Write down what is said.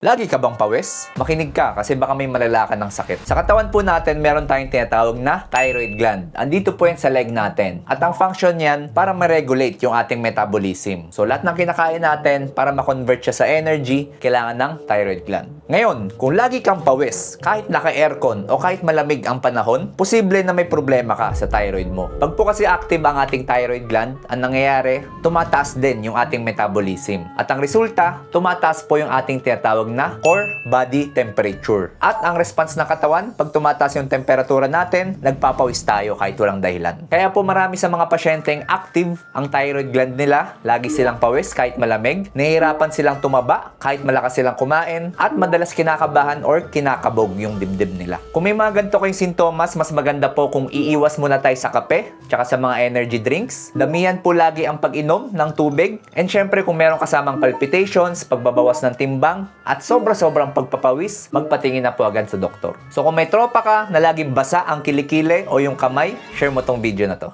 Lagi ka bang pawis? Makinig ka kasi baka may malala ka ng sakit. Sa katawan po natin, meron tayong tinatawag na thyroid gland. Andito po yan sa leg natin. At ang function niyan para ma-regulate yung ating metabolism. So lahat ng kinakain natin para ma-convert siya sa energy, kailangan ng thyroid gland. Ngayon, kung lagi kang pawis, kahit naka-aircon o kahit malamig ang panahon, posible na may problema ka sa thyroid mo. Pag po kasi active ang ating thyroid gland, ang nangyayari, tumataas din yung ating metabolism. At ang resulta, tumataas po yung ating tinatawag na core body temperature. At ang response ng katawan, pag tumataas yung temperatura natin, nagpapawis tayo kahit walang dahilan. Kaya po marami sa mga pasyenteng active ang thyroid gland nila, lagi silang pawis kahit malamig, nahihirapan silang tumaba kahit malakas silang kumain, at madalas kinakabahan or kinakabog yung dibdib nila. Kung may mga ganito kayong sintomas, mas maganda po kung iiwas muna tayo sa kape, tsaka sa mga energy drinks. Damihan po lagi ang pag-inom ng tubig, and syempre kung meron kasamang palpitations, pagbabawas ng timbang, at sobra-sobrang pagpapawis, magpatingin na po agad sa doktor. So kung may tropa ka na laging basa ang kilikili o yung kamay, share mo tong video na to.